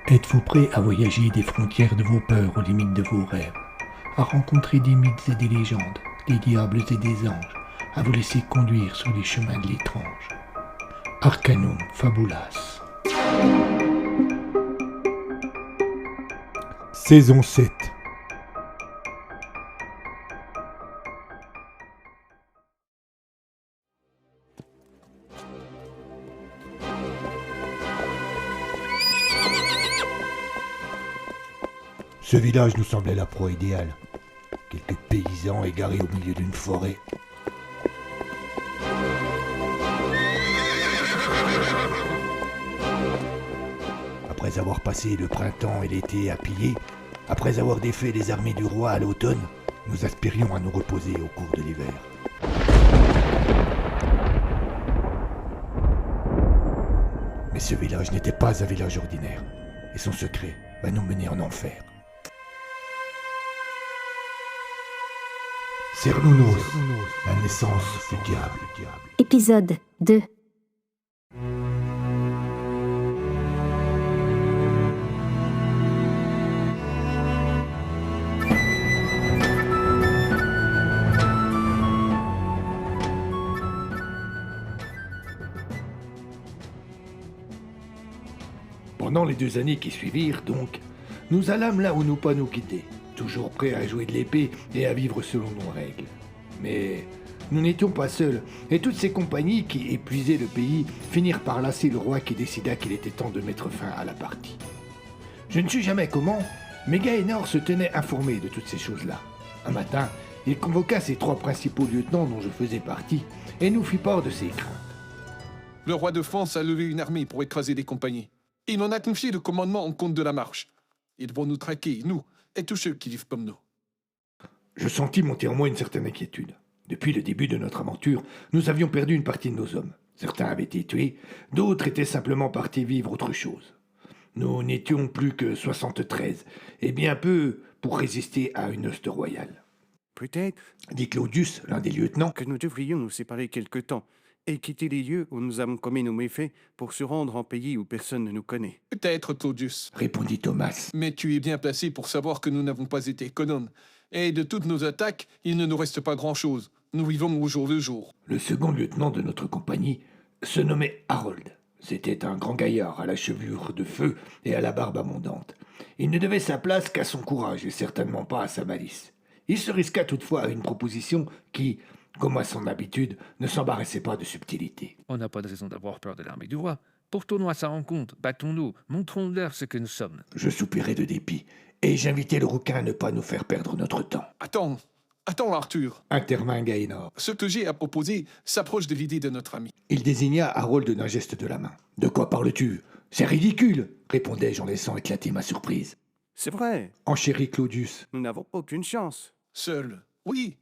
Êtes-vous prêt à voyager des frontières de vos peurs aux limites de vos rêves, à rencontrer des mythes et des légendes, des diables et des anges, à vous laisser conduire sur les chemins de l'étrange? Arcanum Fabulas. Saison 7. Ce village nous semblait la proie idéale. Quelques paysans égarés au milieu d'une forêt. Après avoir passé le printemps et l'été à piller, après avoir défait les armées du roi à l'automne, nous aspirions à nous reposer au cours de l'hiver. Mais ce village n'était pas un village ordinaire, et son secret va nous mener en enfer. Cernunnos, la naissance du diable. Épisode 2. Pendant les 2 années qui suivirent, donc, nous allâmes là où nous pas nous quitter, toujours prêts à jouer de l'épée et à vivre selon nos règles. Mais nous n'étions pas seuls, et toutes ces compagnies qui épuisaient le pays finirent par lasser le roi qui décida qu'il était temps de mettre fin à la partie. Je ne sais jamais comment, mais Gaënor se tenait informé de toutes ces choses-là. Un matin, il convoqua ses 3 principaux lieutenants dont je faisais partie, et nous fit part de ses craintes. Le roi de France a levé une armée pour écraser des compagnies. Il en a confié le commandement en compte de la marche. Ils vont nous traquer, nous, et tous ceux qui vivent comme nous. Je sentis monter en moi une certaine inquiétude. Depuis le début de notre aventure, nous avions perdu une partie de nos hommes. Certains avaient été tués, d'autres étaient simplement partis vivre autre chose. Nous n'étions plus que 73, et bien peu pour résister à une hoste royale. Peut-être Dit Claudius, l'un des lieutenants. que nous devrions nous séparer quelque temps et quitter les lieux où nous avons commis nos méfaits pour se rendre en pays où personne ne nous connaît. Peut-être, Claudius. Répondit Thomas. Mais tu es bien placé pour savoir que nous n'avons pas été économes. Et de toutes nos attaques, il ne nous reste pas grand-chose. Nous vivons au jour le jour. Le second lieutenant de notre compagnie se nommait Harold. C'était un grand gaillard à la chevelure de feu et à la barbe abondante. Il ne devait sa place qu'à son courage et certainement pas à sa malice. Il se risqua toutefois à une proposition qui, comme à son habitude, ne s'embarrassait pas de subtilité. On n'a pas de raison d'avoir peur de l'armée du roi. Portons-nous à sa rencontre, battons-nous, montrons-leur ce que nous sommes. Je soupirai de dépit, et j'invitai le rouquin à ne pas nous faire perdre notre temps. Attends, Arthur. Intervint Gaënor. Ce que j'ai à proposer s'approche de l'idée de notre ami. Il désigna Harold d'un geste de la main. « De quoi parles-tu ? C'est ridicule !» répondai-je en laissant éclater ma surprise. « C'est vrai, Enchérit Claudius. nous n'avons aucune chance. Seuls, oui.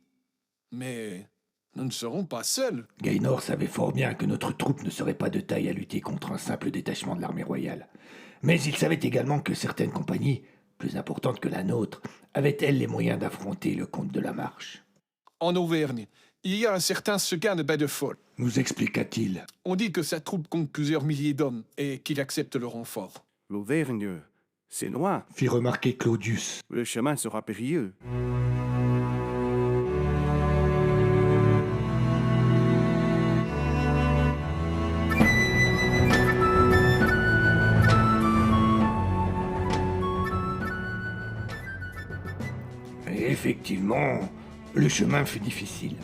Mais nous ne serons pas seuls. Gaënor savait fort bien que notre troupe ne serait pas de taille à lutter contre un simple détachement de l'armée royale. Mais il savait également que certaines compagnies, plus importantes que la nôtre, avaient-elles les moyens d'affronter le comte de la Marche. En Auvergne, il y a un certain Seguin de Badefol. Nous expliqua-t-il. On dit que sa troupe compte plusieurs milliers d'hommes et qu'il accepte le renfort. L'Auvergne, c'est loin. Fit remarquer Claudius. Le chemin sera périlleux. Et effectivement, le chemin fut difficile.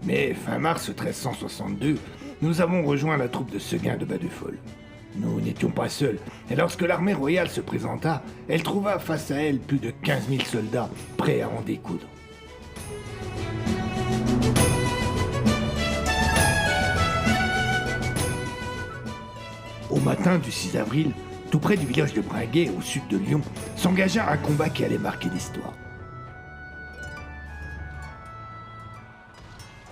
Mais fin mars 1362, nous avons rejoint la troupe de Seguin de Badefol. Nous n'étions pas seuls, et lorsque l'armée royale se présenta, elle trouva face à elle plus de 15 000 soldats prêts à en découdre. Au matin du 6 avril, tout près du village de Bringuet, au sud de Lyon, s'engagea un combat qui allait marquer l'histoire.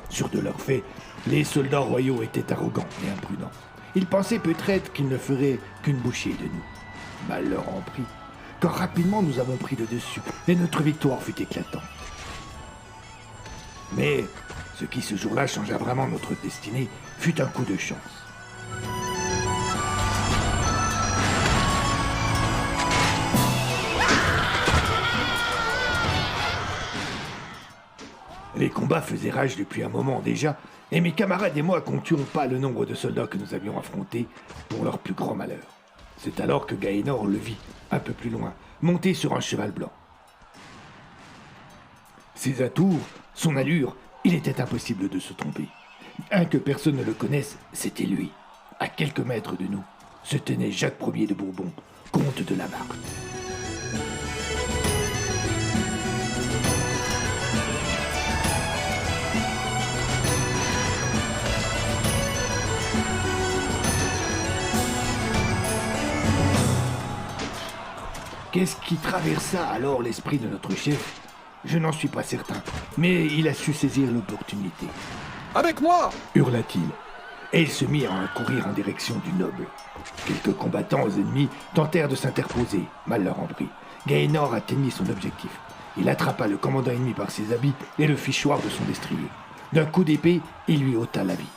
Sûrs de leur fait, les soldats royaux étaient arrogants et imprudents. Ils pensaient peut-être qu'ils ne feraient qu'une bouchée de nous. Mal leur en prit, car rapidement nous avons pris le dessus, et notre victoire fut éclatante. Mais Ce qui ce jour-là changea vraiment notre destinée fut un coup de chance. Les combats faisaient rage depuis un moment déjà, et mes camarades et moi comptions pas le nombre de soldats que nous avions affrontés pour leur plus grand malheur. C'est alors que Gaënor le vit, un peu plus loin, monté sur un cheval blanc. Ses atours, son allure, il était impossible de se tromper. Un que personne ne le connaisse, c'était lui. À quelques mètres de nous, se tenait Jacques Ier de Bourbon, comte de la Marne. Qu'est-ce qui traversa alors l'esprit de notre chef? Je n'en suis pas certain, mais il a su saisir l'opportunité. Avec moi! Hurla-t-il, et ils se mirent à courir en direction du noble. Quelques combattants ennemis tentèrent de s'interposer, mal leur en prit. Gaënor atteignit son objectif. Il attrapa le commandant ennemi par ses habits et le fit choir de son destrier. D'un coup d'épée, il lui ôta la vie.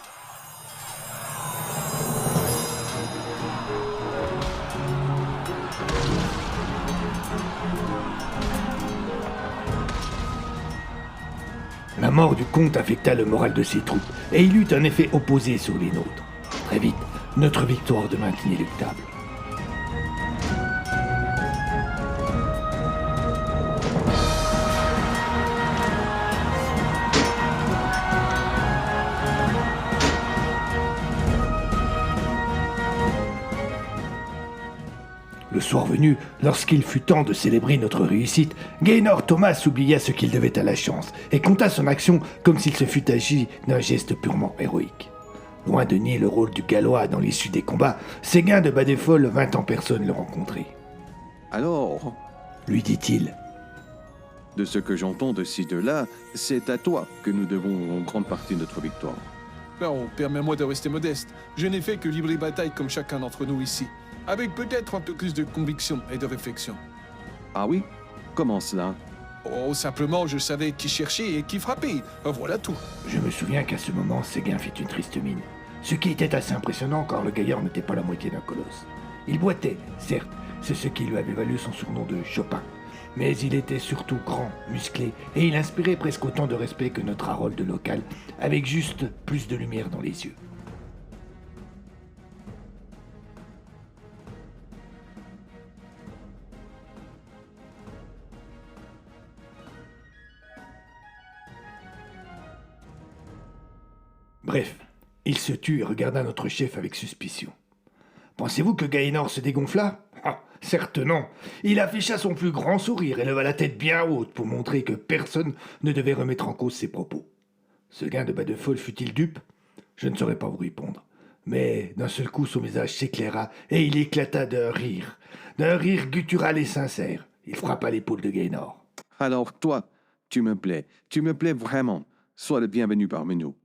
La mort du comte affecta le moral de ses troupes, et il eut un effet opposé sur les nôtres. Très vite, notre victoire devint inéluctable. Le soir venu, lorsqu'il fut temps de célébrer notre réussite, Gaënor Thomas oublia ce qu'il devait à la chance et compta son action comme s'il se fût agi d'un geste purement héroïque. Loin de nier le rôle du Gallois dans l'issue des combats, Séguin de Badefol vint en personne le rencontrer. Alors, Lui dit-il, de ce que j'entends de ci de là, c'est à toi que nous devons en grande partie notre victoire. Non, permets-moi de rester modeste. Je n'ai fait que livrer bataille comme chacun d'entre nous ici, avec peut-être un peu plus de conviction et de réflexion. Ah oui? Comment cela? Oh, simplement, je savais qui chercher et qui frapper. Voilà tout. Je me souviens qu'à ce moment, Séguin fit une triste mine, ce qui était assez impressionnant car le gaillard n'était pas la moitié d'un colosse. Il boitait, certes, c'est ce qui lui avait valu son surnom de Chopin, mais il était surtout grand, musclé, et il inspirait presque autant de respect que notre Harold local, avec juste plus de lumière dans les yeux. Bref, il se tut et regarda notre chef avec suspicion. Pensez-vous que Gaënor se dégonfla? Ah, certes non. Il afficha son plus grand sourire et leva la tête bien haute pour montrer que personne ne devait remettre en cause ses propos. Séguin de Badefol fut-il dupe? Je ne saurais pas vous répondre. Mais d'un seul coup son visage s'éclaira et il éclata d'un rire guttural et sincère. Il frappa l'épaule de Gaënor. Alors toi, tu me plais vraiment. Sois le bienvenu parmi nous.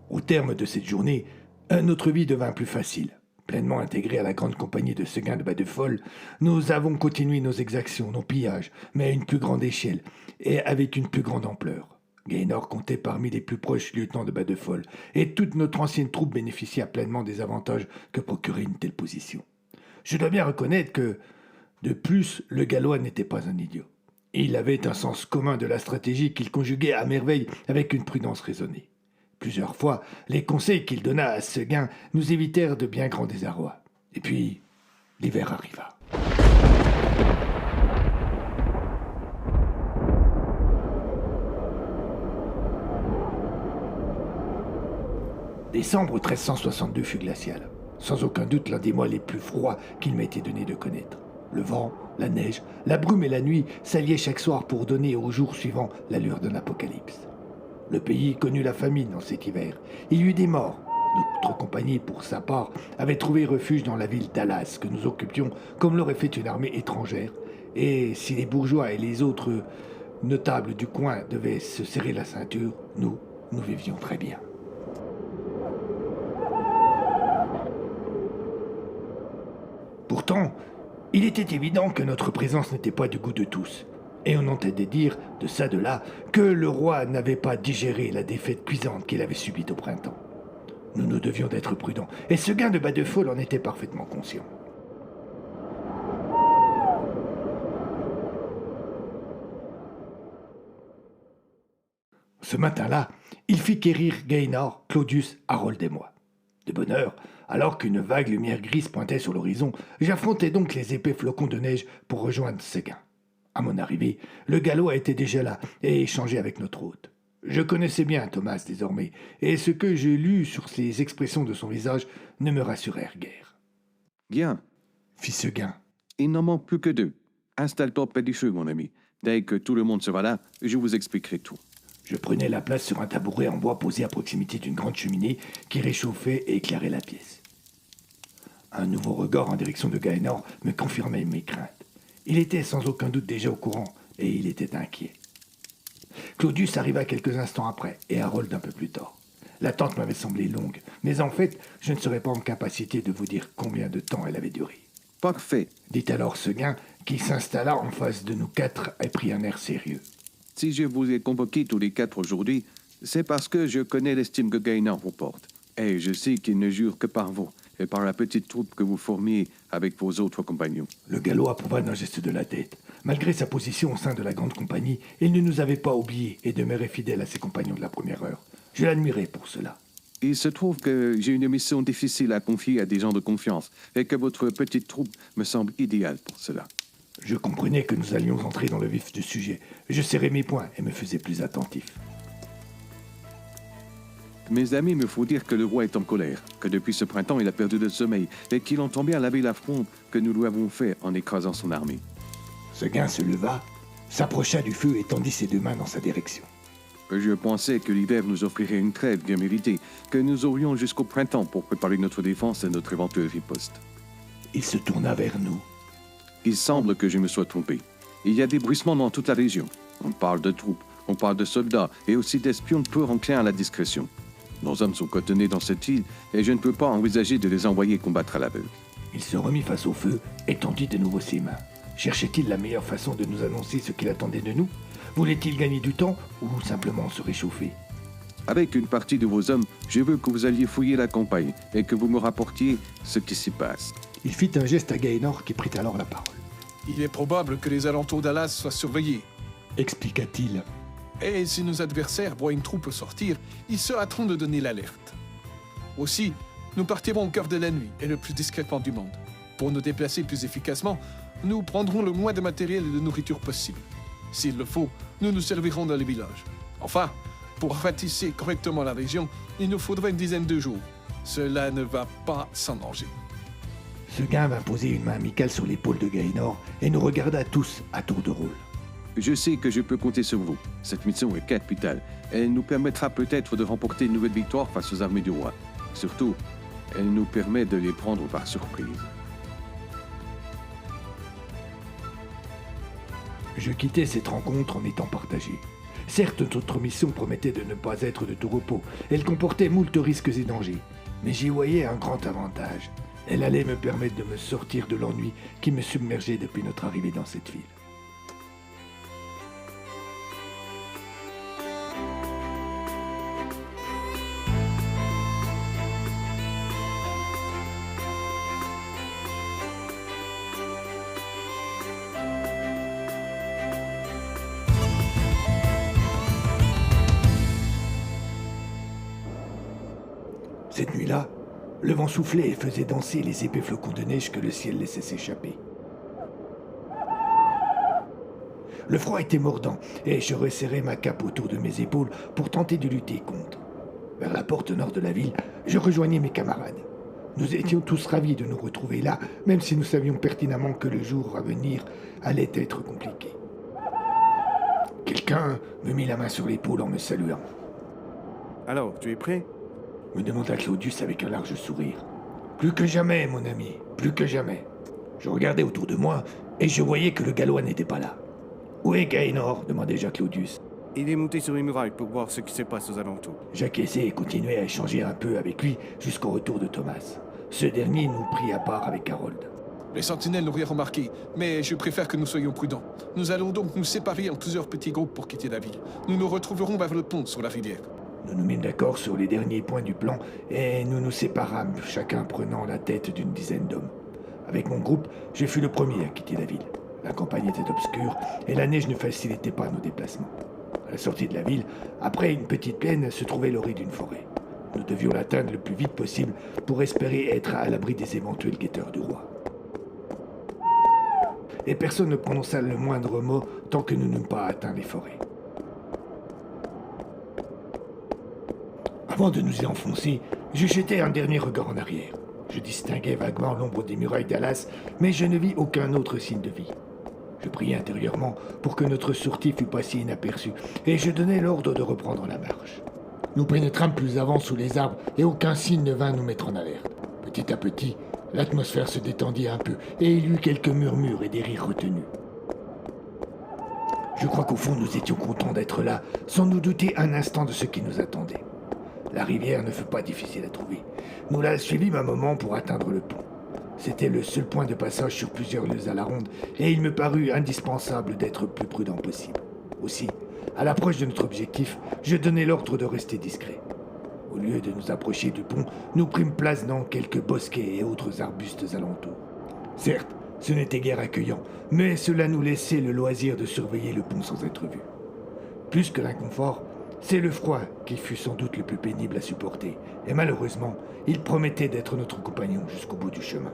Au terme de cette journée, notre vie devint plus facile. Pleinement intégrés à la grande compagnie de Séguin de Badefol, nous avons continué nos exactions, nos pillages, mais à une plus grande échelle et avec une plus grande ampleur. Gaënor comptait parmi les plus proches lieutenants de Badefol, et toute notre ancienne troupe bénéficia pleinement des avantages que procurait une telle position. Je dois bien reconnaître que, de plus, le Gallois n'était pas un idiot. Il avait un sens commun de la stratégie qu'il conjuguait à merveille avec une prudence raisonnée. Plusieurs fois, les conseils qu'il donna à Séguin nous évitèrent de bien grands désarrois. Et puis, l'hiver arriva. Décembre 1362 fut glacial. Sans aucun doute l'un des mois les plus froids qu'il m'a été donné de connaître. Le vent, la neige, la brume et la nuit s'alliaient chaque soir pour donner au jour suivant l'allure d'un apocalypse. Le pays connut la famine en cet hiver. Il y eut des morts. Notre compagnie, pour sa part, avait trouvé refuge dans la ville d'Alas, que nous occupions comme l'aurait fait une armée étrangère. Et si les bourgeois et les autres notables du coin devaient se serrer la ceinture, nous vivions très bien. Pourtant, Il était évident que notre présence n'était pas du goût de tous, et on entendait dire, de ça de là, que le roi n'avait pas digéré la défaite cuisante qu'il avait subie au printemps. Nous devions d'être prudents, et ce gain de Badefol en était parfaitement conscient. Ce matin-là, il fit quérir Gaynor, Claudius, Harold et moi. De bonne heure, alors qu'une vague lumière grise pointait sur l'horizon, j'affrontai donc les épais flocons de neige pour rejoindre Séguin. À mon arrivée, le galop était déjà là et échangeait avec notre hôte. Je connaissais bien Thomas désormais, et ce que j'ai lu sur les expressions de son visage ne me rassurèrent guère. Bien, Fit Séguin. il n'en manque plus que 2. Installe-toi près du feu, mon ami. Dès que tout le monde sera là, je vous expliquerai tout. Je prenais la place sur un tabouret en bois posé à proximité d'une grande cheminée qui réchauffait et éclairait la pièce. Un nouveau regard en direction de Gaynor me confirmait mes craintes. Il était sans aucun doute déjà au courant, et il était inquiet. Claudius arriva quelques instants après, et Harold un peu plus tard. L'attente m'avait semblé longue, mais en fait, je ne serais pas en capacité de vous dire combien de temps elle avait duré. Parfait. Dit alors Séguin, qui s'installa en face de nous 4 et prit un air sérieux. Si je vous ai convoqués tous les 4 aujourd'hui, c'est parce que je connais l'estime que Gaynor vous porte. Et je sais qu'il ne jure que par vous et par la petite troupe que vous formiez avec vos autres compagnons. Le galop approuva d'un geste de la tête. Malgré sa position au sein de la grande compagnie, il ne nous avait pas oubliés et demeurait fidèle à ses compagnons de la première heure. Je l'admirais pour cela. Il se trouve que j'ai une mission difficile à confier à des gens de confiance et que votre petite troupe me semble idéale pour cela. Je comprenais que nous allions entrer dans le vif du sujet. Je serrais mes poings et me faisais plus attentif. Mes amis, me faut dire que le roi est en colère, que depuis ce printemps il a perdu le sommeil et qu'il entend bien laver l'affront que nous lui avons fait en écrasant son armée. Séguin se leva, s'approcha du feu et tendit ses 2 mains dans sa direction. Je pensais que l'hiver nous offrirait une trêve bien méritée, que nous aurions jusqu'au printemps pour préparer notre défense et notre éventuelle riposte. Il se tourna vers nous. Il semble que je me sois trompé. Il y a des bruissements dans toute la région. On parle de troupes, on parle de soldats et aussi d'espions peu enclins à la discrétion. Nos hommes sont cotonnés dans cette île et je ne peux pas envisager de les envoyer combattre à l'aveugle. Il se remit face au feu et tendit de nouveau ses mains. Cherchait-il la meilleure façon de nous annoncer ce qu'il attendait de nous? Voulait-il gagner du temps ou simplement se réchauffer? Avec une partie de vos hommes, je veux que vous alliez fouiller la campagne et que vous me rapportiez ce qui s'y passe. Il fit un geste à Gaynor qui prit alors la parole. Il est probable que les alentours d'Alas soient surveillés. Expliqua-t-il. Et si nos adversaires voient une troupe sortir, ils se hâteront de donner l'alerte. Aussi, nous partirons au cœur de la nuit et le plus discrètement du monde. Pour nous déplacer plus efficacement, nous prendrons le moins de matériel et de nourriture possible. S'il le faut, nous nous servirons dans les villages. Enfin, pour ratisser correctement la région, il nous faudra une dizaine de jours. Cela ne va pas sans danger. Séguin vint poser une main amicale sur l'épaule de Gaynor et nous regarda tous à tour de rôle. Je sais que je peux compter sur vous. Cette mission est capitale. Elle nous permettra peut-être de remporter une nouvelle victoire face aux armées du roi. Surtout, elle nous permet de les prendre par surprise. Je quittais cette rencontre en étant partagé. Certes, notre mission promettait de ne pas être de tout repos. Elle comportait moult risques et dangers. Mais j'y voyais un grand avantage. Elle allait me permettre de me sortir de l'ennui qui me submergeait depuis notre arrivée dans cette ville. Cette nuit-là, le vent soufflait et faisait danser les épais flocons de neige que le ciel laissait s'échapper. Le froid était mordant et je resserrais ma cape autour de mes épaules pour tenter de lutter contre. Vers la porte nord de la ville, je rejoignis mes camarades. Nous étions tous ravis de nous retrouver là, même si nous savions pertinemment que le jour à venir allait être compliqué. Quelqu'un me mit la main sur l'épaule en me saluant. Alors, tu es prêt? Me demanda Claudius avec un large sourire. Plus que jamais, mon ami, plus que jamais. Je regardais autour de moi et je voyais que le gallois n'était pas là. Où est Gaynor? Demandai-je à Claudius. Il est monté sur les murailles pour voir ce qui se passe aux alentours. J'acquiesçai et continuai à échanger un peu avec lui jusqu'au retour de Thomas. Ce dernier nous prit à part avec Harold. Les sentinelles n'ont rien remarqué, mais je préfère que nous soyons prudents. Nous allons donc nous séparer en plusieurs petits groupes pour quitter la ville. Nous nous retrouverons vers le pont sur la rivière. Nous nous mîmes d'accord sur les derniers points du plan et nous nous séparâmes, chacun prenant la tête d'une dizaine d'hommes. Avec mon groupe, je fus le premier à quitter la ville. La campagne était obscure et la neige ne facilitait pas nos déplacements. À la sortie de la ville, après une petite plaine, se trouvait l'orée d'une forêt. Nous devions l'atteindre le plus vite possible pour espérer être à l'abri des éventuels guetteurs du roi. Et personne ne prononça le moindre mot tant que nous n'eûmes pas atteint les forêts. Avant de nous y enfoncer, je jetai un dernier regard en arrière. Je distinguais vaguement l'ombre des murailles d'Alas, mais je ne vis aucun autre signe de vie. Je priai intérieurement pour que notre sortie fût passée inaperçue, et je donnai l'ordre de reprendre la marche. Nous pénétrâmes plus avant sous les arbres, et aucun signe ne vint nous mettre en alerte. Petit à petit, l'atmosphère se détendit un peu, et il y eut quelques murmures et des rires retenus. Je crois qu'au fond, nous étions contents d'être là, sans nous douter un instant de ce qui nous attendait. La rivière ne fut pas difficile à trouver. Nous la suivîmes un moment pour atteindre le pont. C'était le seul point de passage sur plusieurs lieues à la ronde, et il me parut indispensable d'être le plus prudent possible. Aussi, à l'approche de notre objectif, je donnai l'ordre de rester discret. Au lieu de nous approcher du pont, nous prîmes place dans quelques bosquets et autres arbustes alentours. Certes, ce n'était guère accueillant, mais cela nous laissait le loisir de surveiller le pont sans être vus. Plus que l'inconfort, c'est le froid qui fut sans doute le plus pénible à supporter, et malheureusement, il promettait d'être notre compagnon jusqu'au bout du chemin.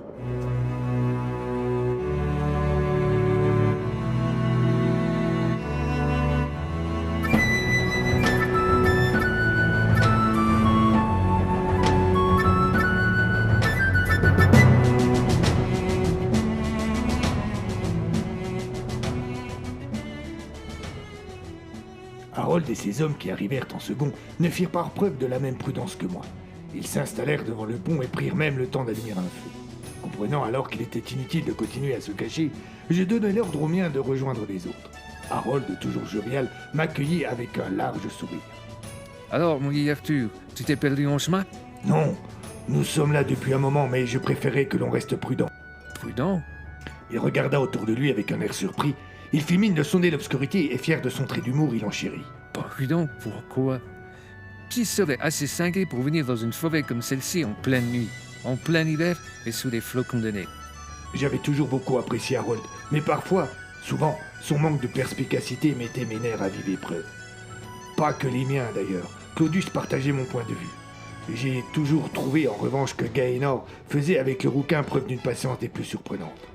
Harold et ses hommes qui arrivèrent en second ne firent pas preuve de la même prudence que moi. Ils s'installèrent devant le pont et prirent même le temps d'allumer un feu. Comprenant alors qu'il était inutile de continuer à se cacher, je donnai l'ordre aux miens de rejoindre les autres. Harold, toujours jovial, m'accueillit avec un large sourire. Alors, mon vieil Arthur, tu t'es perdu en chemin? Non, nous sommes là depuis un moment, mais je préférais que l'on reste prudent. Prudent? Il regarda autour de lui avec un air surpris. Il fit mine de sonder l'obscurité et, fier de son trait d'humour, il enchérit. Prudent? Pourquoi? Qui serait assez cinglé pour venir dans une forêt comme celle-ci en pleine nuit, en plein hiver et sous des flocons de neige? J'avais toujours beaucoup apprécié Harold, mais parfois, souvent, son manque de perspicacité mettait mes nerfs à vive épreuve. Pas que les miens d'ailleurs, Claudius partageait mon point de vue. J'ai toujours trouvé en revanche que Gaënor faisait avec le rouquin preuve d'une patience des plus surprenantes.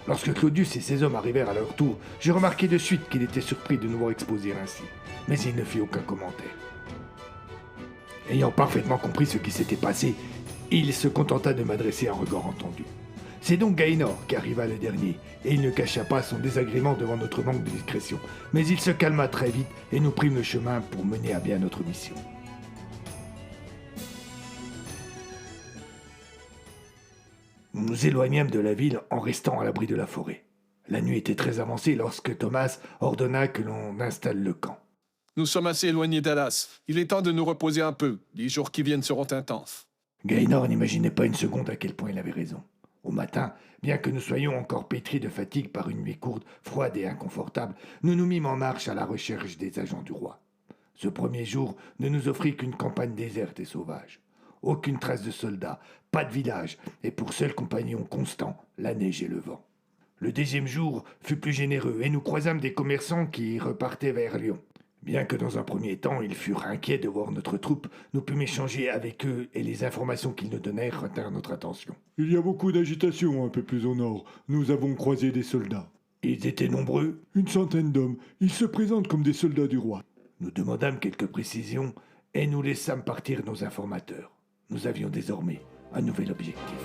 Lorsque Claudius et ses hommes arrivèrent à leur tour, j'ai remarqué de suite qu'il était surpris de nous voir exposer ainsi, mais il ne fit aucun commentaire. Ayant parfaitement compris ce qui s'était passé, il se contenta de m'adresser un regard entendu. C'est donc Gaënor qui arriva le dernier, et il ne cacha pas son désagrément devant notre manque de discrétion, mais il se calma très vite et nous prîmes le chemin pour mener à bien notre mission. Nous nous éloignâmes de la ville en restant à l'abri de la forêt. La nuit était très avancée lorsque Thomas ordonna que l'on installe le camp. Nous sommes assez éloignés d'Alas. Il est temps de nous reposer un peu. Les jours qui viennent seront intenses. Gaënor n'imaginait pas une seconde à quel point il avait raison. Au matin, bien que nous soyons encore pétris de fatigue par une nuit courte, froide et inconfortable, nous nous mîmes en marche à la recherche des agents du roi. Ce premier jour ne nous offrit qu'une campagne déserte et sauvage. Aucune trace de soldats, pas de village, et pour seul compagnon constant, la neige et le vent. Le deuxième jour fut plus généreux, et nous croisâmes des commerçants qui repartaient vers Lyon. Bien que dans un premier temps, ils furent inquiets de voir notre troupe, nous pûmes échanger avec eux, et les informations qu'ils nous donnèrent retinrent notre attention. Il y a beaucoup d'agitation un peu plus au nord. Nous avons croisé des soldats. Ils étaient nombreux. Une centaine d'hommes. Ils se présentent comme des soldats du roi. Nous demandâmes quelques précisions, et nous laissâmes partir nos informateurs. Nous avions désormais un nouvel objectif.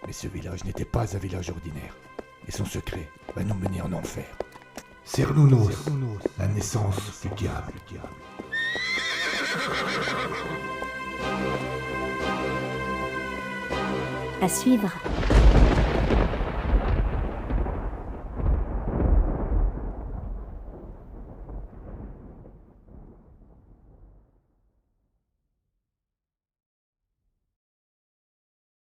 Mais ce village n'était pas un village ordinaire, et son secret va nous mener en enfer. Cernunnos, la naissance du diable. À suivre.